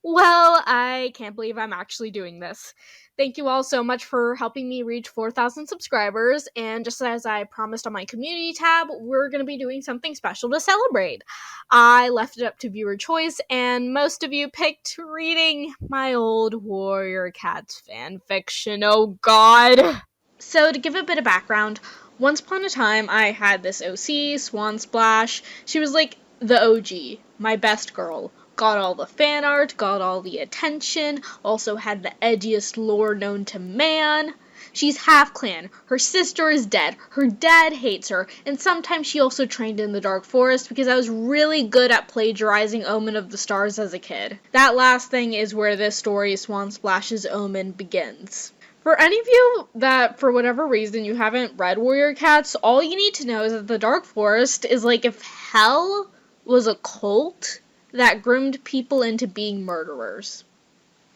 Well, I can't believe I'm actually doing this. Thank you all so much for helping me reach 4,000 subscribers, and just as I promised on my community tab, we're going to be doing something special to celebrate. I left it up to viewer choice, and most of you picked reading my old Warrior Cats fanfiction. Oh god! So, to give a bit of background, once upon a time I had this OC, Swan Splash. She was like the OG, my best girl. Got all the fan art, got all the attention, also had the edgiest lore known to man. She's half clan, her sister is dead, her dad hates her, and sometimes she also trained in the Dark Forest because I was really good at plagiarizing Omen of the Stars as a kid. That last thing is where this story, Swan Splash's Omen, begins. For any of you that, for whatever reason, you haven't read Warrior Cats, all you need to know is that the Dark Forest is like if hell was a cult that groomed people into being murderers.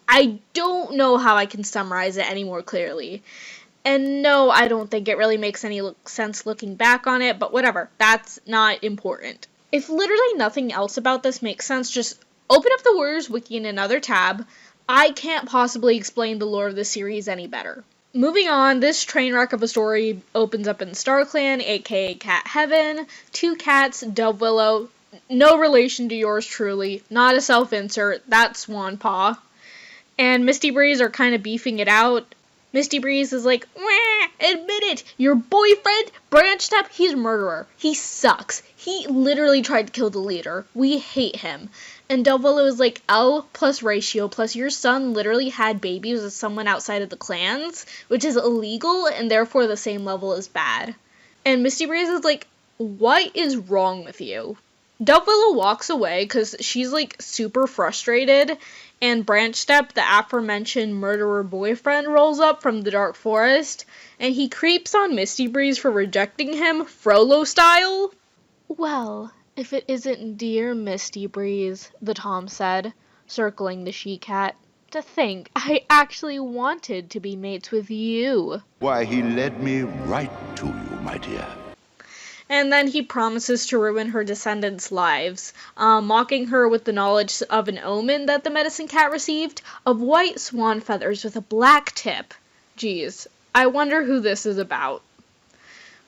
I don't know how I can summarize it any more clearly. And no, I don't think it really makes any sense looking back on it, but whatever, that's not important. If literally nothing else about this makes sense, just open up the Warriors Wiki in another tab. I can't possibly explain the lore of the series any better. Moving on, this train wreck of a story opens up in StarClan, aka Cat Heaven. Two cats, Dove Willow, no relation to yours truly, not a self-insert, that's Swan Paw. And Misty Breeze are kind of beefing it out. Misty Breeze is like, admit it, your boyfriend, branched up, he's a murderer. He sucks. He literally tried to kill the leader. We hate him. And Dove Willow is like, L plus ratio plus your son literally had babies with someone outside of the clans, which is illegal and therefore the same level as bad. And Misty Breeze is like, what is wrong with you? Dove Willow walks away because she's like super frustrated, and Branch Step, the aforementioned murderer boyfriend, rolls up from the Dark Forest, and he creeps on Misty Breeze for rejecting him, Frollo style. Well, if it isn't dear Misty Breeze, the Tom said, circling the she-cat. To think I actually wanted to be mates with you. Why, he led me right to you, my dear. And then he promises to ruin her descendants' lives, mocking her with the knowledge of an omen that the medicine cat received, of white swan feathers with a black tip. Geez, I wonder who this is about.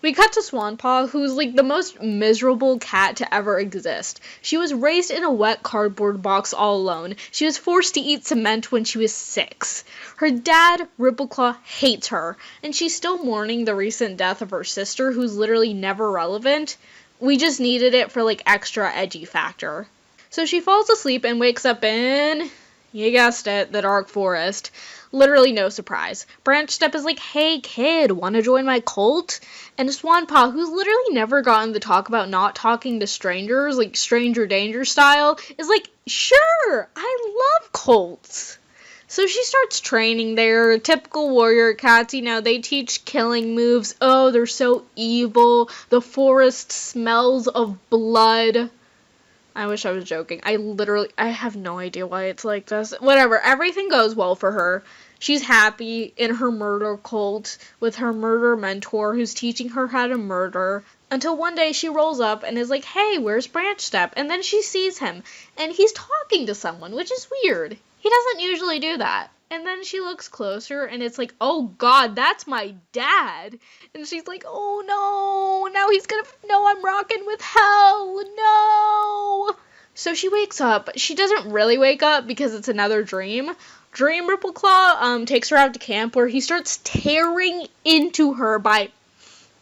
We cut to Swan Paw, who's like the most miserable cat to ever exist. She was raised in a wet cardboard box all alone. She was forced to eat cement when she was 6. Her dad, Rippleclaw, hates her, and she's still mourning the recent death of her sister, who's literally never relevant. We just needed it for like extra edgy factor. So she falls asleep and wakes up in, you guessed it, the Dark Forest. Literally no surprise. Branch Step is like, hey kid, wanna join my cult? And Swan Paw, who's literally never gotten the talk about not talking to strangers, like stranger danger style, is like, sure, I love cults. So she starts training there. Typical warrior cats, you know, they teach killing moves. Oh, they're so evil. The forest smells of blood. I wish I was joking. I have no idea why it's like this. Whatever, everything goes well for her. She's happy in her murder cult with her murder mentor who's teaching her how to murder. Until one day she rolls up and is like, hey, where's Branch Step? And then she sees him, and he's talking to someone, which is weird. He doesn't usually do that. And then she looks closer, and it's like, oh god, that's my dad. And she's like, oh no, now he's gonna know I'm rocking with hell, no. So she wakes up. She doesn't really wake up because it's another dream. Dream Rippleclaw takes her out to camp where he starts tearing into her by,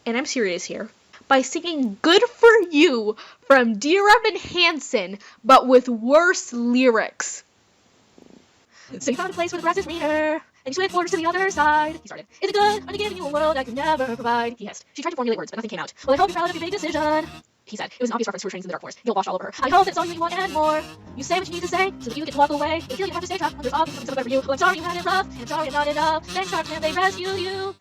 and I'm serious here, by singing Good For You from Dear Evan Hansen, but with worse lyrics. So you found a place where the grass is greener, and you switch borders to the other side. He started. Is it good? Are they giving you a world I can never provide? He hissed. She tried to formulate words, but nothing came out. Well, I hope you're proud of your big decision. He said. It was an obvious reference to her trainings in the Dark Forest. Guilt washed all over her. I hope that's all you want and more. You say what you need to say, so that you get to walk away. Until you have to stay tough, when there's obviously something for you. Well, I'm sorry you had it rough, and I'm sorry I'm not enough. Thanks, Darkman, they rescued you.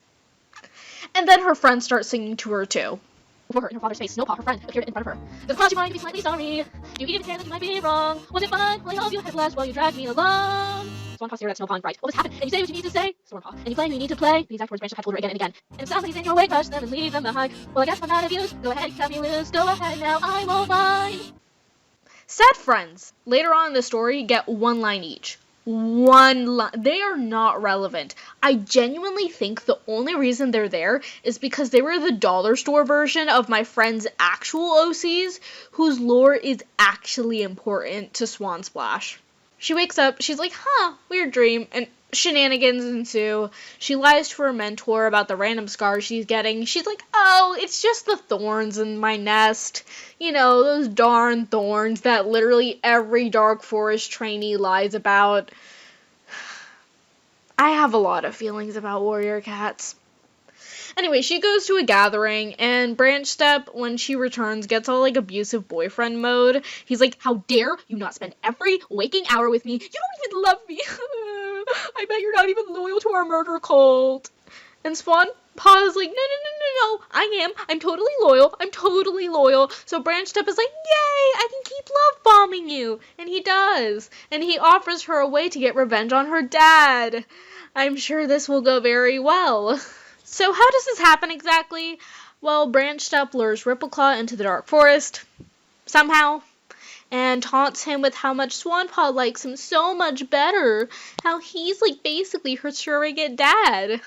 And then her friends start singing to her, too. Before her, in her father's face, Snowpaw, her friend, appeared in front of her. Does it cause your mind to be slightly sorry? Do you even care that you might be wrong? Was it fun? Well, I hope you had blessed while you dragged me along. Swanpaw stared at Snowpaw and bright. What has happened? And you say what you need to say? Stormpaw. And you play who you need to play. The exact words Branch have told her again and again. And it sounds like he's in your way, crush them and leave them behind. Well, I guess I'm not of use. Go ahead, cut me loose. Go ahead now, I won't mind. Said friends, later on in the story, get one line each. One line. They are not relevant. I genuinely think the only reason they're there is because they were the dollar store version of my friend's actual OCs, whose lore is actually important to Swan Splash. She wakes up, she's like, weird dream, and shenanigans ensue. She lies to her mentor about the random scars she's getting. She's like, oh, it's just the thorns in my nest. You know, those darn thorns that literally every Dark Forest trainee lies about. I have a lot of feelings about warrior cats. Anyway, she goes to a gathering, and Branch Step, when she returns, gets all, like, abusive boyfriend mode. He's like, how dare you not spend every waking hour with me? You don't even love me. I bet you're not even loyal to our murder cult. And Swan Paw is like, no, I am. I'm totally loyal. I'm totally loyal. So Branch Step is like, yay, I can keep love bombing you. And he does. And he offers her a way to get revenge on her dad. I'm sure this will go very well. So how does this happen exactly? Well, Branch Step lures Rippleclaw into the Dark Forest, somehow, and taunts him with how much Swan Paw likes him so much better, how he's, like, basically her surrogate dad.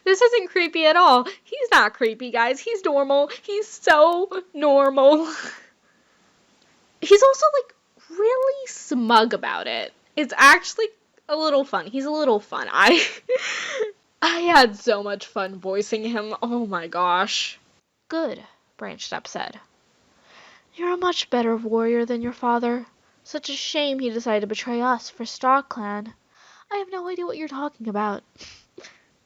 This isn't creepy at all. He's not creepy, guys. He's normal. He's so normal. He's also, like, really smug about it. It's actually a little fun. He's a little fun. I had so much fun voicing him. Oh my gosh. Good, Branch Step said. You're a much better warrior than your father. Such a shame he decided to betray us for Star Clan. I have no idea what you're talking about.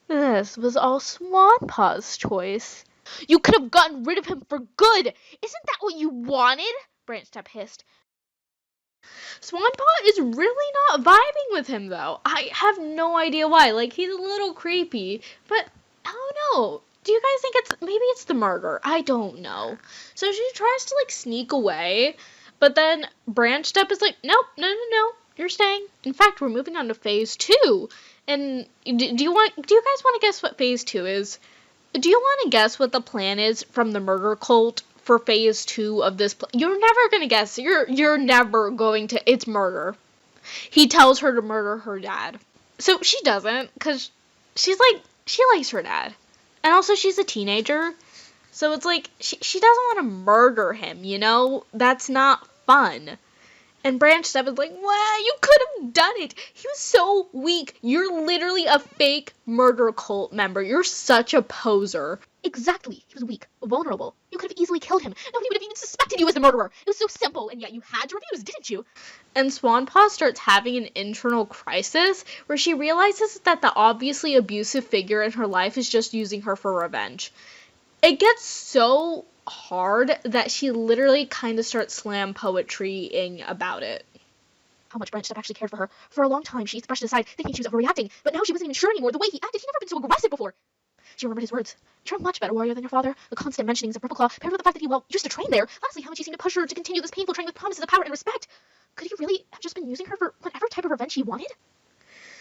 This was all Swan Paw's choice. You could have gotten rid of him for good. Isn't that what you wanted? Branch Step hissed. Swan Paw is really not vibing with him, though. I have no idea why. Like, he's a little creepy, but I don't know. Do you guys think maybe it's the murder? I don't know. So she tries to, like, sneak away, but then Branch Step is like, nope, no, you're staying. In fact, we're moving on to phase 2. And do you guys want to guess what phase 2 is? Do you want to guess what the plan is from the murder cult for phase 2 of this? You're never going to guess. You're never going to. It's murder. He tells her to murder her dad. So she doesn't, because she's like, she likes her dad. And also she's a teenager. So it's like, she doesn't want to murder him, you know? That's not fun. And Branch Step is like, wow, you could have done it. He was so weak. You're literally a fake murder cult member. You're such a poser. Exactly. He was weak, vulnerable. You could have easily killed him. Nobody would have even suspected you as the murderer. It was so simple, and yet you had to refuse, didn't you? And Swan Paw starts having an internal crisis where she realizes that the obviously abusive figure in her life is just using her for revenge. It gets so hard that she literally kind of starts slam poetrying about it. How much Branch Step actually cared for her. For a long time, she brushed it aside, thinking she was overreacting, but now she wasn't even sure anymore. The way he acted, he'd never been so aggressive before. She remembered his words. You're a much better warrior than your father. The constant mentionings of Rippleclaw, paired with the fact that he, used to train there. Lastly, how much he seemed to push her to continue this painful training with promises of power and respect. Could he really have just been using her for whatever type of revenge he wanted?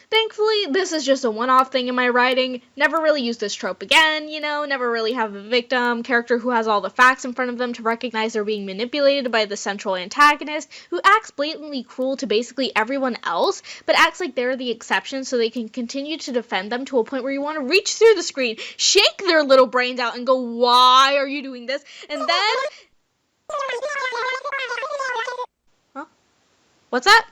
Thankfully, this is just a one-off thing in my writing. Never really use this trope again, you know, never really have a victim, character who has all the facts in front of them to recognize they're being manipulated by the central antagonist, who acts blatantly cruel to basically everyone else, but acts like they're the exception so they can continue to defend them to a point where you want to reach through the screen, shake their little brains out, and go, why are you doing this? And then... Huh? What's that?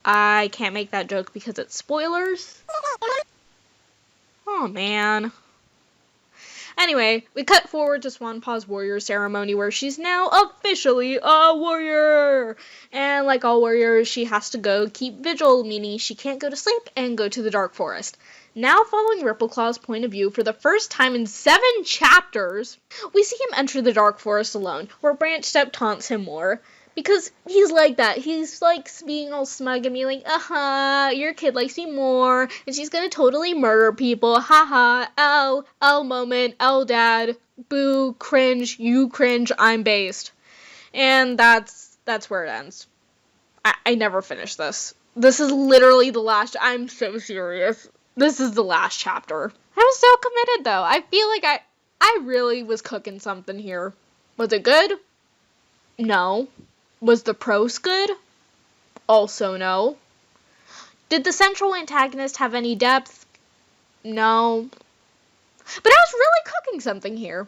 I can't make that joke because it's spoilers. Oh, man. Anyway, we cut forward to Swan Paw's warrior ceremony where she's now officially a warrior. And like all warriors, she has to go keep vigil, meaning she can't go to sleep and go to the Dark Forest. Now following Rippleclaw's point of view for the first time in 7 chapters, we see him enter the Dark Forest alone, where Branch Step taunts him more. Because he's like that. He's like being all smug and being like, your kid likes me more, and she's gonna totally murder people, haha, oh moment, oh dad, boo, cringe, you cringe, I'm based. And that's where it ends. I never finished this. This is literally the last, I'm so serious. This is the last chapter. I was so committed though. I feel like I really was cooking something here. Was it good? No. Was the prose good? Also no. Did the central antagonist have any depth? No. But I was really cooking something here.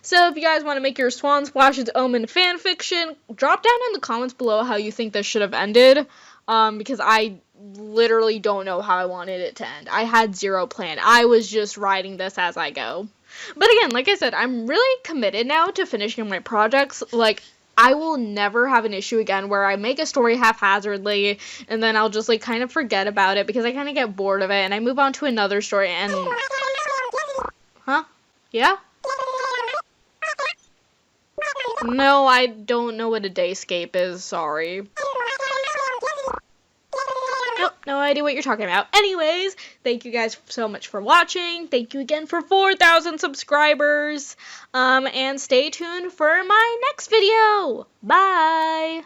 So if you guys want to make your Swan Splash's Omen fanfiction, drop down in the comments below how you think this should have ended. Because I literally don't know how I wanted it to end. I had zero plan. I was just writing this as I go. But again, like I said, I'm really committed now to finishing my projects. Like, I will never have an issue again where I make a story haphazardly and then I'll just, like, kind of forget about it because I kind of get bored of it and I move on to another story and... Huh? Yeah? No, I don't know what a dayscape is, sorry. Nope, no idea what you're talking about. Anyways, thank you guys so much for watching. Thank you again for 4,000 subscribers. And stay tuned for my next video. Bye!